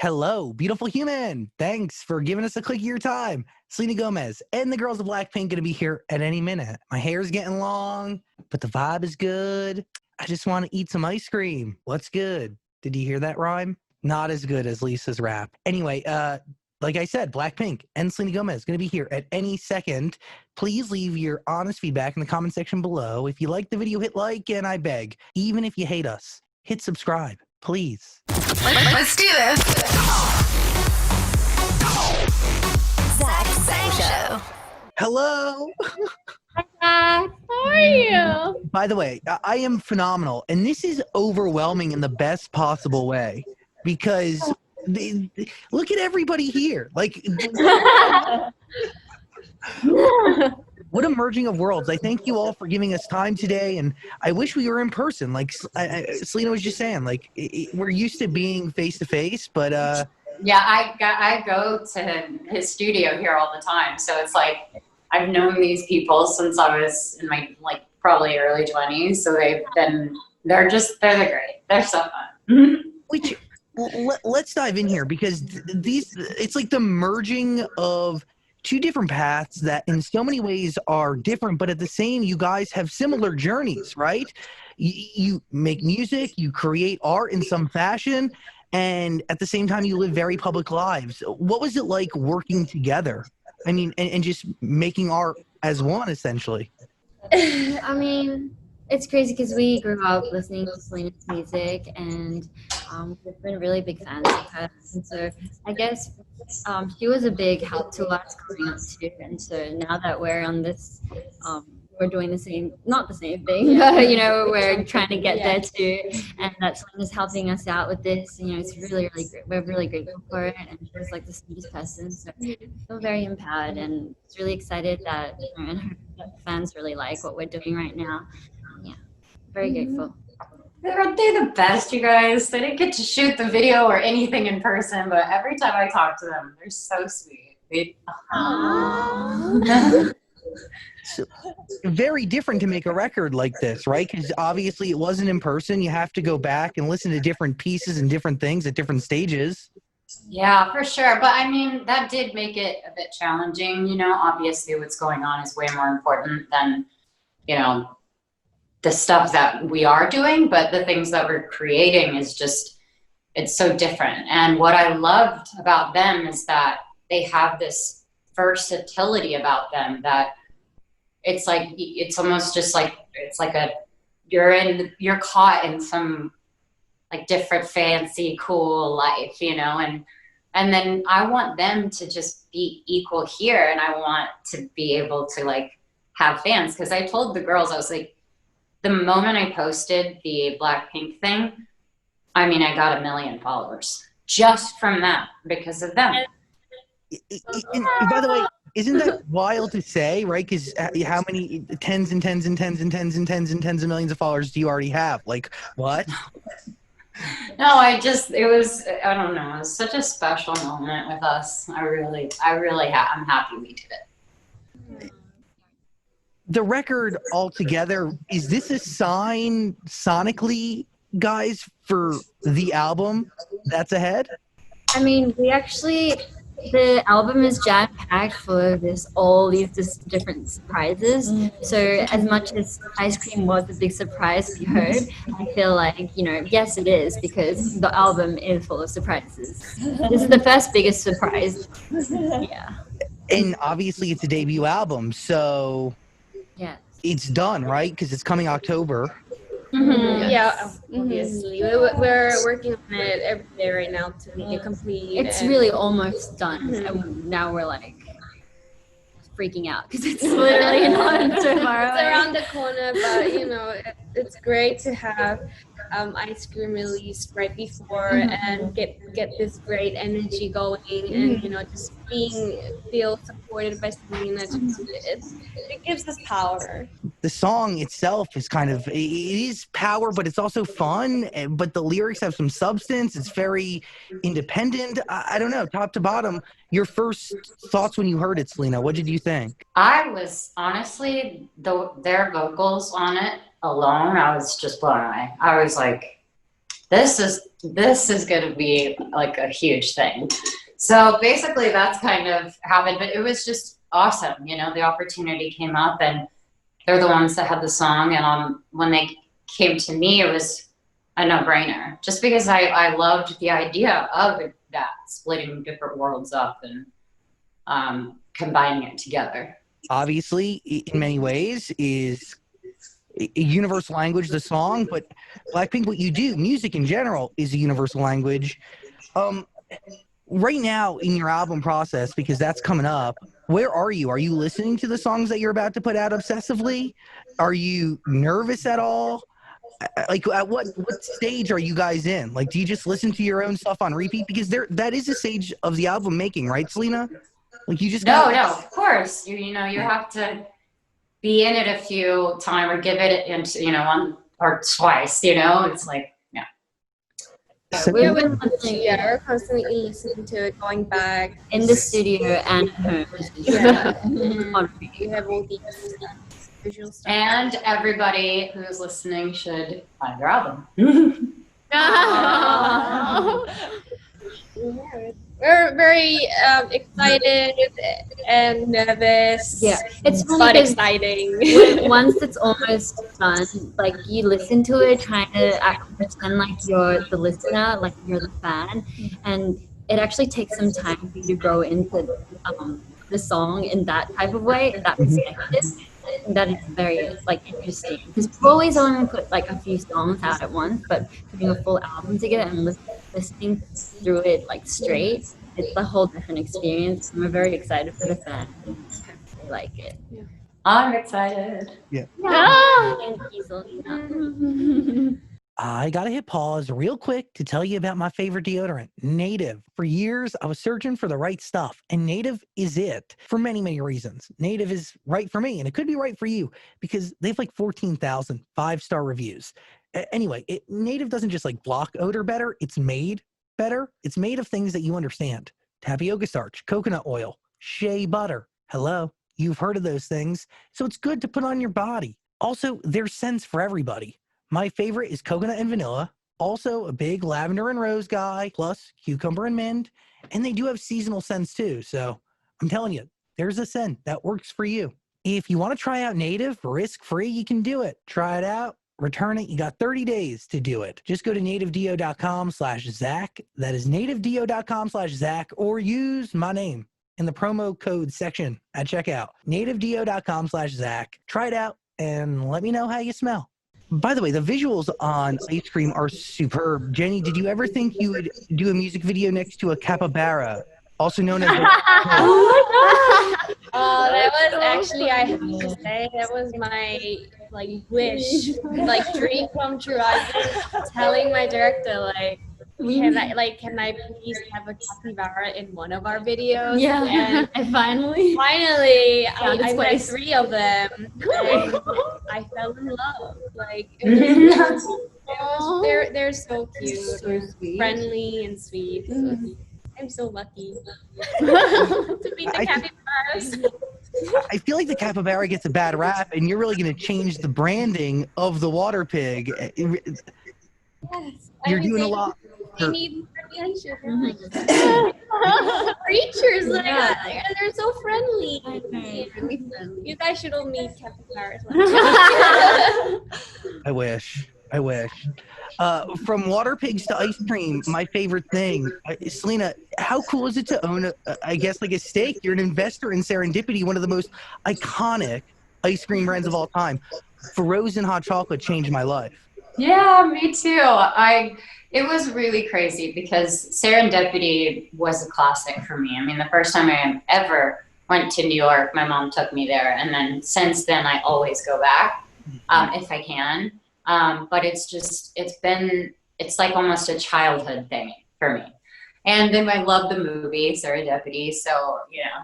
Hello, beautiful human. Thanks for giving us a click of your time. Selena Gomez and the girls of BLACKPINK gonna be here at any minute. My hair's getting long, but the vibe is good. I just want to eat some ice cream. What's good? Did you hear that rhyme? Not as good as Lisa's rap. Anyway, like I said, BLACKPINK and Selena Gomez gonna be here at any second. Please leave your honest feedback in the comment section below. If you like the video, hit like, and I beg, even if you hate us, hit subscribe, please. Let's do this. Zach Show. Hello. How are you? By the way, I am phenomenal, and this is overwhelming in the best possible way because look at everybody here. Like, what a merging of worlds. I thank you all for giving us time today, and I wish we were in person. Like Selena was just saying, like we're used to being face to face, but yeah, I go to his studio here all the time, so it's like I've known these people since I was in my probably early 20s. So they're great. They're so fun. Which let's dive in here because it's like the merging of two different paths that in so many ways are different, but at the same, you guys have similar journeys, right? You make music, you create art in some fashion, and at the same time, you live very public lives. What was it like working together? I mean, and just making art as one, essentially. I mean, it's crazy because we grew up listening to Selena's music, and we've been really big fans of her. And so I guess she was a big help to us growing up too. And so now that we're on this, we're doing the same, not the same thing, but you know, we're trying to get there too. And that Selena's helping us out with this. You know, it's really, really great. We're really grateful for it. And she's like the sweetest person. So I feel very empowered and just really excited that, you know, and her fans really like what we're doing right now. Yeah, very grateful. Aren't they the best, you guys? They didn't get to shoot the video or anything in person, but every time I talk to them, they're so sweet. So, very different to make a record like this, right? Because obviously it wasn't in person. You have to go back and listen to different pieces and different things at different stages. Yeah, for sure. But I mean, that did make it a bit challenging. You know, obviously what's going on is way more important than, you know, the stuff that we are doing, but the things that we're creating is just, it's so different. And what I loved about them is that they have this versatility about them that it's like, it's almost just like, it's like you're caught in some like different fancy, cool life, you know? And then I want them to just be equal here. And I want to be able to like have fans. Cause I told the girls, I was like, the moment I posted the BLACKPINK thing, I mean, I got 1 million followers just from that because of them. And by the way, isn't that wild to say, right? Because how many tens and tens and tens and tens and tens and tens of millions of followers do you already have? Like, what? No, I don't know. It was such a special moment with us. I'm happy we did it. The record altogether, is this a sign sonically, guys, for the album that's ahead? I mean, the album is jam-packed full of all these different surprises. So as much as ice cream was a big surprise we heard, I feel like, you know, yes, it is, because the album is full of surprises. This is the first biggest surprise. Yeah. And obviously it's a debut album, so yeah, it's done, right? Because it's coming October. Mm-hmm. Yeah, obviously. We're working on it every day right now to make it complete. It's really almost done. And now we're like freaking out because it's literally not tomorrow. It's around the corner, but you know, it's great to have ice cream released right before and get this great energy going and you know, just feel supported by Selena. It gives us power. The song itself is it is power, but it's also fun, but the lyrics have some substance. It's very independent. I don't know, top to bottom, your first thoughts when you heard it, Selena, what did you think? I was honestly, their vocals on it alone, I was just blown away. I was like, this is going to be like a huge thing. So basically that's kind of happened, but it was just awesome. You know, the opportunity came up and they're the ones that had the song. And when they came to me, it was a no-brainer, just because I loved the idea of that, splitting different worlds up and combining it together. Obviously, in many ways, is a universal language, the song, but BLACKPINK, what you do, music in general, is a universal language. Right now in your album process, because that's coming up, where are you? Are you listening to the songs that you're about to put out obsessively? Are you nervous at all? Like, at what stage are you guys in? Like, do you just listen to your own stuff on repeat? Because that is a stage of the album making, right, Selena? Like, you just no, of course. You know, you have to be in it a few times or give it into, you know, one or twice, you know, it's like, yeah. So We're constantly listening to it, going back in the studio and at home. Yeah. We have all these visual stuff. And everybody who's listening should find their album. We're very excited and nervous. Yeah, it's but funny exciting. Once it's almost done, like you listen to it, trying to pretend like you're the listener, like you're the fan, and it actually takes some time for you to grow into the song in that type of way, that perspective. And that is very like interesting, because people always only put like a few songs out at once, but putting a full album together and listening through it like straight, it's a whole different experience. And we're very excited for the fans. We like it. Yeah. I'm excited. Yeah. And easily. I gotta hit pause real quick to tell you about my favorite deodorant, Native. For years, I was searching for the right stuff, and Native is it for many, many reasons. Native is right for me, and it could be right for you because they have like 14,000 5-star reviews. Anyway, Native doesn't just like block odor better, it's made better. It's made of things that you understand. Tapioca starch, coconut oil, shea butter. Hello, you've heard of those things. So it's good to put on your body. Also, there's scents for everybody. My favorite is coconut and vanilla, also a big lavender and rose guy, plus cucumber and mint, and they do have seasonal scents too, so I'm telling you, there's a scent that works for you. If you want to try out Native risk-free, you can do it. Try it out, return it, you got 30 days to do it. Just go to nativedeo.com/Zach, that is nativedeo.com/Zach, or use my name in the promo code section at checkout, nativedeo.com/Zach. Try it out and let me know how you smell. By the way, the visuals on Ice Cream are superb. Jenny, did you ever think you would do a music video next to a capybara, also known as Oh, that was actually, I have to say, that was my like wish, like dream come true. I was telling my director, like, can I please have a capybara in one of our videos? Yeah, and finally, I met 3 of them. And I fell in love. Like, they're so cute, so sweet, friendly, and sweet. So I'm so lucky to meet the capybaras. I feel like the capybara gets a bad rap, and you're really going to change the branding of the water pig. Yes, You're doing a lot. They need attention. Creatures like that. And they're so friendly. really friendly. You guys should all meet capybaras. I wish. From water pigs to ice cream, my favorite thing. Selena, how cool is it to own, I guess, like a stake? You're an investor in Serendipity, one of the most iconic ice cream brands of all time. Frozen hot chocolate changed my life. Yeah, me too. It was really crazy because Serendipity was a classic for me. I mean, the first time I ever went to New York, my mom took me there. And then since then, I always go back if I can. But it's like almost a childhood thing for me. And then I love the movie Serendipity. So, you know,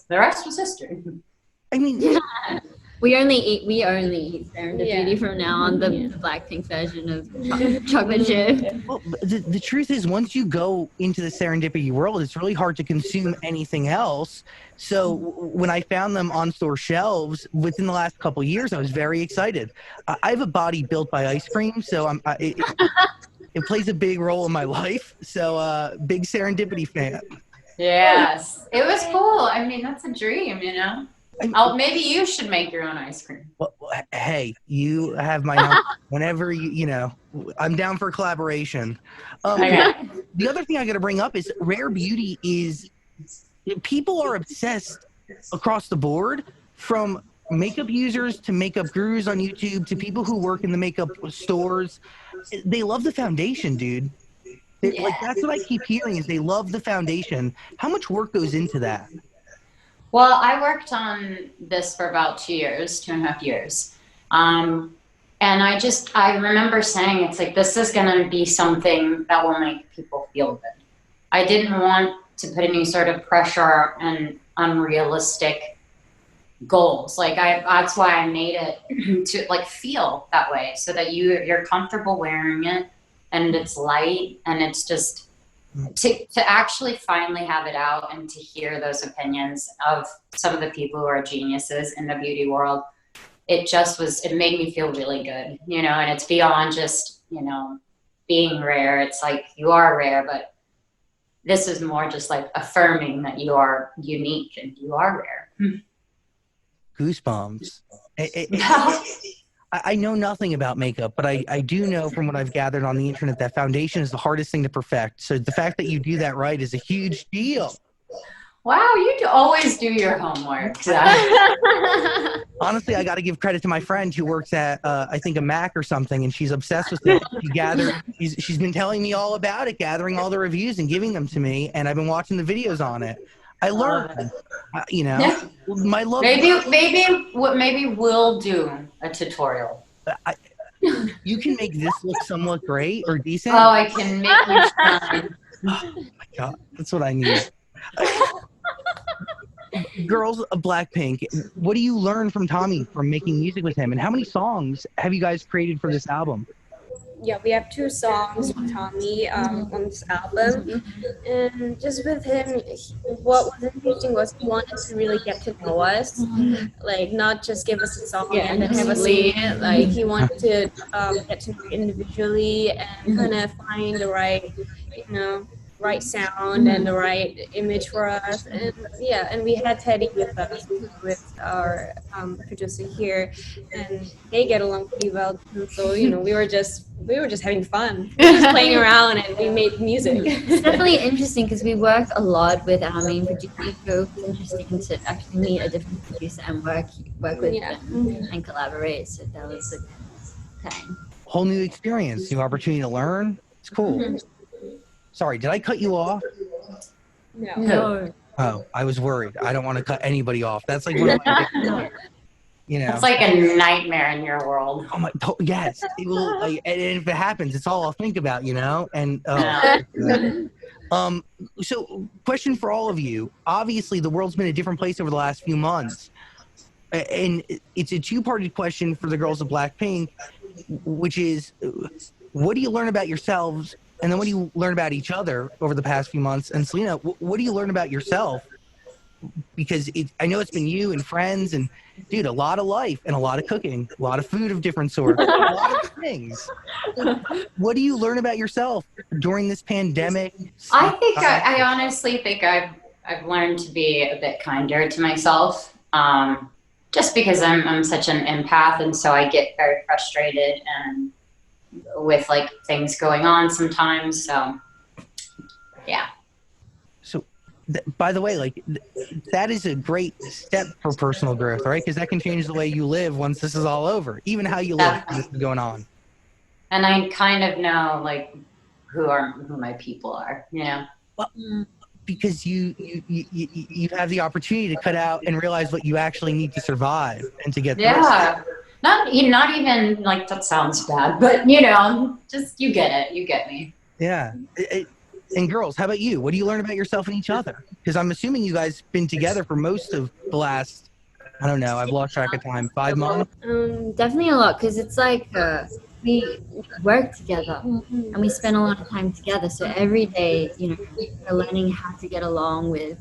the rest was history. I mean, we only eat Serendipity from now on, the BLACKPINK version of chocolate chip. well, the truth is, once you go into the Serendipity world, it's really hard to consume anything else. So when I found them on store shelves within the last couple of years, I was very excited. I have a body built by ice cream, so it plays a big role in my life. So big serendipity fan. Yes, it was cool. I mean, that's a dream, you know. Maybe you should make your own ice cream. Well, hey, you have my number. Whenever you know, I'm down for collaboration. Okay. The other thing I got to bring up is rare beauty is people are obsessed across the board, from makeup users to makeup gurus on YouTube to people who work in the makeup stores. They love the foundation, dude. Like, that's what I keep hearing is they love the foundation. How much work goes into that? Well, I worked on this for about 2.5 years. And I remember saying, it's like, this is going to be something that will make people feel good. I didn't want to put any sort of pressure and unrealistic goals. Like, that's why I made it to like feel that way, so that you're comfortable wearing it and it's light, and it's just to actually finally have it out and to hear those opinions of some of the people who are geniuses in the beauty world. It made me feel really good, you know, and it's beyond just, you know, being rare. It's like, you are rare, but this is more just like affirming that you are unique and you are rare. Goosebumps. I know nothing about makeup, but I do know from what I've gathered on the internet that foundation is the hardest thing to perfect. So the fact that you do that right is a huge deal. Wow, you always do your homework. Honestly, I got to give credit to my friend who works at, I think, a Mac or something, and she's obsessed with it. She's been telling me all about it, gathering all the reviews and giving them to me, and I've been watching the videos on it. I learned, you know, my love. Maybe we'll do a tutorial. You can make this look somewhat great or decent. Oh, I can make you shine. Oh my God, that's what I need. Girls of BLACKPINK, what do you learn from Tommy from making music with him, and how many songs have you guys created for this album? Yeah, we have 2 songs with Tommy on this album, and just with him, what was interesting was he wanted to really get to know us, like not just give us a song and then have us sing it. Like, he wanted to get to know individually and kind of find the right, you know, right sound and the right image for us. And yeah, and we had Teddy with us, with our producer here, and they get along pretty well too. So, you know, we were just having fun, just playing around, and we made music. It's definitely interesting because we work a lot with our main producer, so it's interesting to actually meet a different producer and work with them and collaborate. So that was a good time. Whole new experience, new opportunity to learn. It's cool. Sorry, did I cut you off? No. Oh, I was worried. I don't want to cut anybody off. That's like one of my you know. It's like a nightmare in your world. Oh my, yes. It will, like, and if it happens, it's all I'll think about, you know. And so, question for all of you. Obviously, the world's been a different place over the last few months, and it's a two-parted question for the girls of BLACKPINK, which is, what do you learn about yourselves? And then what do you learn about each other over the past few months? And Selena, what do you learn about yourself? Because I know it's been you and friends and, dude, a lot of life and a lot of cooking, a lot of food of different sorts, a lot of things. What do you learn about yourself during this pandemic? I honestly think I've learned to be a bit kinder to myself, just because I'm such an empath, and so I get very frustrated and with like things going on sometimes. So yeah. So by the way, like that is a great step for personal growth, right? Because that can change the way you live once this is all over, even how you live when this is going on. And I kind of know like who my people are, you know. Well, because you have the opportunity to cut out and realize what you actually need to survive and to get through. Not even like, that sounds bad, but you know, just, you get it. You get me. Yeah. And girls, how about you? What do you learn about yourself and each other? Because I'm assuming you guys been together for most of the last, I don't know, I've lost track of time, 5 months? Definitely a lot, because it's like we work together and we spend a lot of time together. So every day, you know, we're learning how to get along with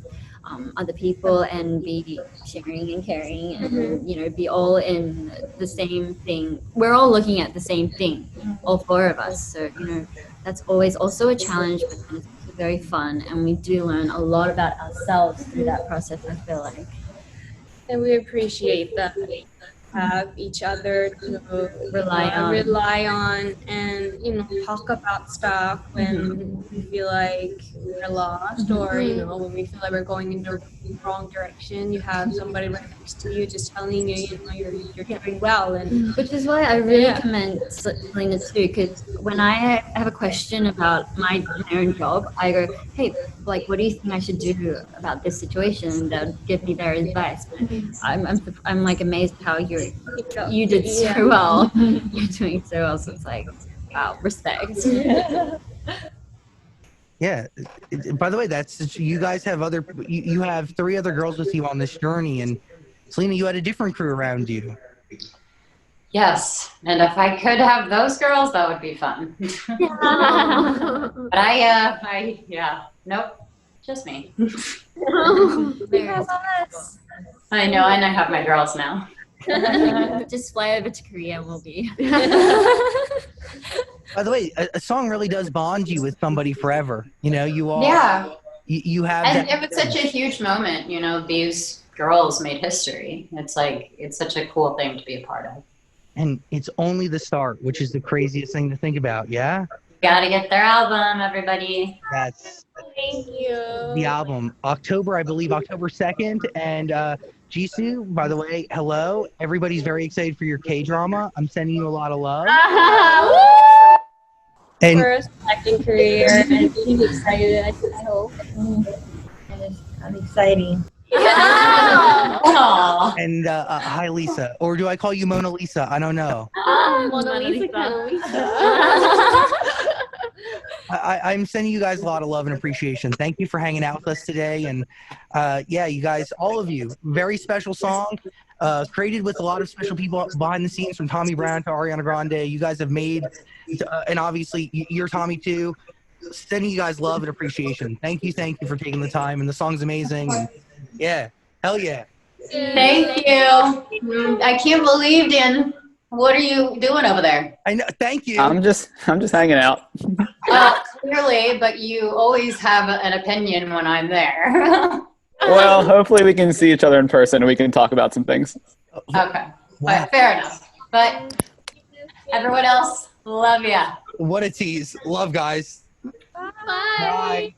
other people and be sharing and caring and, you know, be all in the same thing. We're all looking at the same thing, all 4 of us. So, you know, that's always also a challenge, but it's also very fun, and we do learn a lot about ourselves through that process, I feel like. And we appreciate that we have each other to rely on and, you know, talk about stuff when we feel like we're lost or, you know, when we feel like we're going in the wrong direction. You have somebody right next to you just telling you, you know, you're doing well. And which is why I really commend Selena too, because when I have a question about my own job, I go, hey, like, what do you think I should do about this situation? And they'll give me their advice. But I'm like amazed how you did so well. You're doing so well. So it's like, wow, respect. Yeah. By the way, that's you guys have you have 3 other girls with you on this journey, and Selena, you had a different crew around you. Yes, and if I could have those girls, that would be fun. But nope, just me. we have us. I know, and I have my girls now. Just fly over to Korea and we'll be. By the way, a song really does bond you with somebody forever. You know, you all. Yeah. You have. And it was such a huge moment. You know, these girls made history. It's like, it's such a cool thing to be a part of. And it's only the start, which is the craziest thing to think about. Yeah. Gotta get their album, everybody. That's Thank you. the album. October, I believe, October 2nd. And Jisoo, by the way, hello. Everybody's very excited for your K-drama. I'm sending you a lot of love. And First acting career, and she's excited. I hope. I'm exciting. Aw. and hi, Lisa. Or do I call you Mona Lisa? I don't know. Mona Lisa. I'm sending you guys a lot of love and appreciation. Thank you for hanging out with us today. And yeah, you guys, all of you, very special song, created with a lot of special people behind the scenes, from Tommy Brown to Ariana Grande. You guys have made, and obviously you're Tommy too. Sending you guys love and appreciation. Thank you for taking the time. And the song's amazing. And yeah, hell yeah. Thank you. I can't believe, Dan. What are you doing over there? I know. Thank you. I'm just hanging out. Clearly, but you always have an opinion when I'm there. Well, hopefully we can see each other in person and we can talk about some things. Okay. All right, fair enough. But everyone else, love ya. What a tease. Love, guys. Bye. Bye.